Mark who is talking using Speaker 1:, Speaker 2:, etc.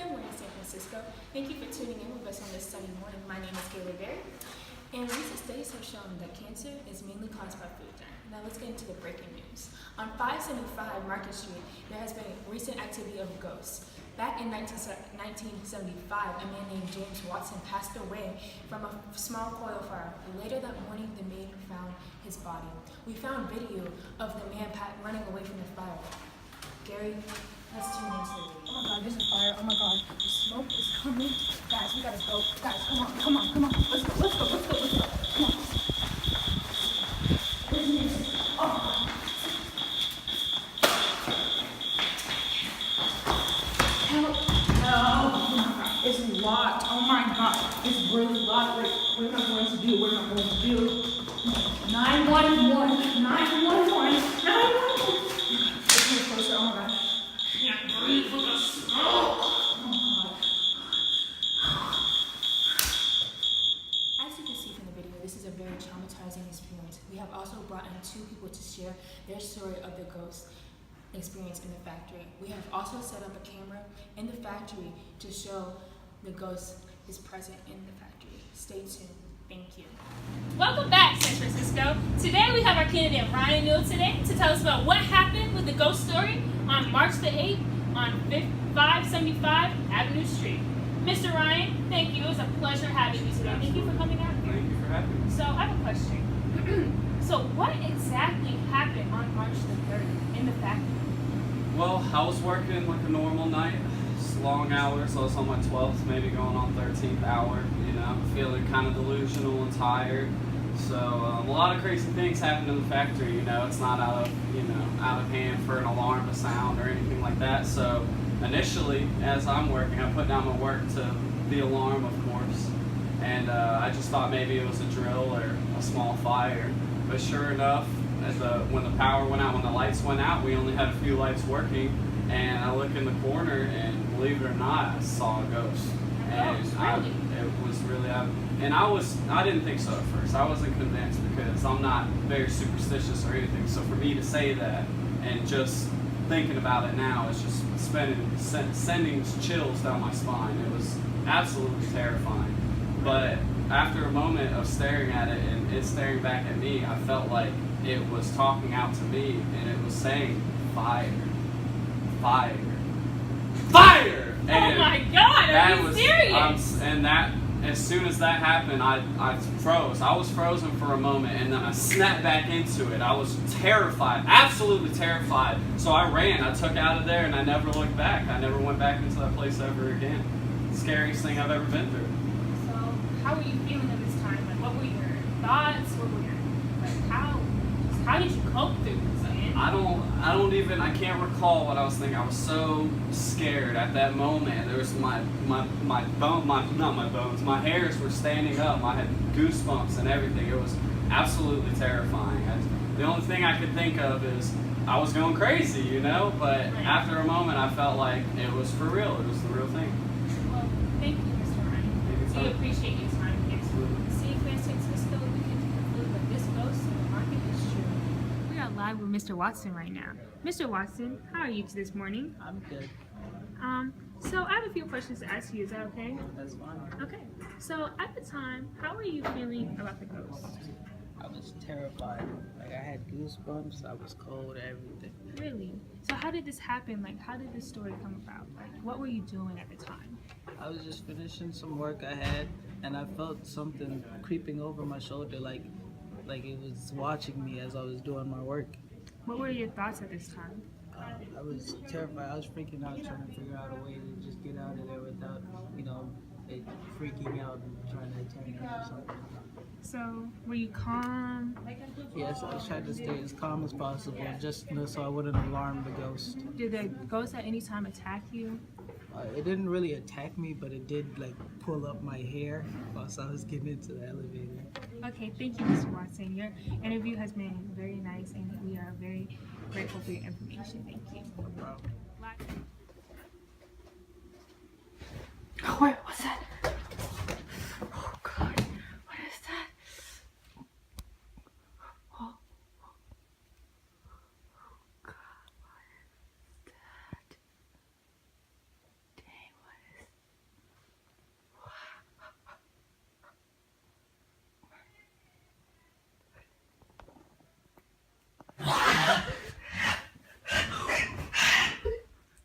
Speaker 1: Good morning, San Francisco. Thank you for tuning in with us on this sunny morning. My name is Keyla, and recent studies have shown that cancer is mainly caused by food. Now let's get into the breaking news. On 575 Market Street, there has been recent activity of ghosts. Back in 1975, a man named James Watson passed away from a small coil fire. Later that morning, the maid found his body. We found video of the man running away from the fire. Gary, let's tune into the video.
Speaker 2: Oh my god, there's a fire. Oh my god, the smoke is coming. Guys, we gotta go. Guys, come on, come on, come on. Let's go, let's go, let's go, let's go. Come on. Oh. Help. Oh my god, it's locked. Oh my god, it's really locked. What am I going to do? What am I going to do? 911, 911, 911. It's getting closer. Oh my god. I can't breathe with the smoke. Oh my god.
Speaker 1: As you can see from the video, this is a very traumatizing experience. We have also brought in 2 people to share their story of the ghost experience in the factory. We have also set up a camera in the factory to show the ghost is present in the factory. Stay tuned. Thank you.
Speaker 3: Welcome back, San Francisco. Today we have our candidate Ryan Newell today to tell us about what happened with the ghost story on March the 8th on 575 Avenue Street. Mr. Ryan, thank you. It was a pleasure having you today. Thank you for coming out here.
Speaker 4: Thank you for having me.
Speaker 3: So I have a question. So what exactly happened on March the 3rd in the factory?
Speaker 4: Well, I was working like a normal night. It's long hours. I was on my 12th, maybe going on 13th hour. You know, feeling kind of delusional and tired. So a lot of crazy things happened in the factory. You know, it's not out of hand for an alarm to sound or anything like that. So initially, as I'm working, I put down my work to the alarm, of course, and I just thought maybe it was a drill or a small fire. But sure enough, when the power went out, when the lights went out, we only had a few lights working, and I look in the corner, and believe it or not, I saw a ghost. And it was really, I didn't think so at first. I wasn't convinced because I'm not very superstitious or anything. So for me to say that and just thinking about it now is just sending chills down my spine. It was absolutely terrifying. But after a moment of staring at it and it staring back at me, I felt like it was talking out to me and it was saying, fire, fire, fire! And
Speaker 3: oh my god, are you serious?
Speaker 4: As soon as that happened, I froze. I was frozen for a moment, and then I snapped back into it. I was terrified, absolutely terrified. So I ran. I took out of there, and I never looked back. I never went back into that place ever again. Scariest thing I've ever been through.
Speaker 3: So how were you feeling at this time? Like, what were your thoughts? What were your, like, how did you cope through this?
Speaker 4: I can't recall what I was thinking. I was so scared at that moment. There was my hairs were standing up. I had goosebumps and everything. It was absolutely terrifying. The only thing I could think of is I was going crazy, you know? But after a moment, I felt like it was for real. It was the real thing.
Speaker 3: Well, thank you, Mr. Ryan. We appreciate your time here. See you in San Francisco. We can conclude that this ghost in the market is true. We are live with Mr. Watson right now. Mr. Watson, how are you this morning?
Speaker 5: I'm good.
Speaker 3: So I have a few questions to ask you. Is that okay?
Speaker 5: That's fine.
Speaker 3: Okay. So at the time, how were you feeling about the ghost?
Speaker 5: I was terrified. Like, I had goosebumps. I was cold, everything.
Speaker 3: Really? So how did this happen? Like, how did this story come about? Like, what were you doing at the time?
Speaker 5: I was just finishing some work I had, and I felt something creeping over my shoulder, like it was watching me as I was doing my work.
Speaker 3: What were your thoughts at this time?
Speaker 5: I was terrified. I was freaking out, trying to figure out a way to just get out of there without, it freaking out and trying to attack me or something.
Speaker 3: So, were you calm?
Speaker 5: Yes, I tried to stay as calm as possible, just so I wouldn't alarm the ghost.
Speaker 3: Did the ghost at any time attack you?
Speaker 5: It didn't really attack me, but it did pull up my hair whilst I was getting into the elevator.
Speaker 3: Okay, thank you, Mr. Watson. Your interview has been very nice, and we are very grateful for your information. Thank you.
Speaker 5: No problem.
Speaker 2: Where was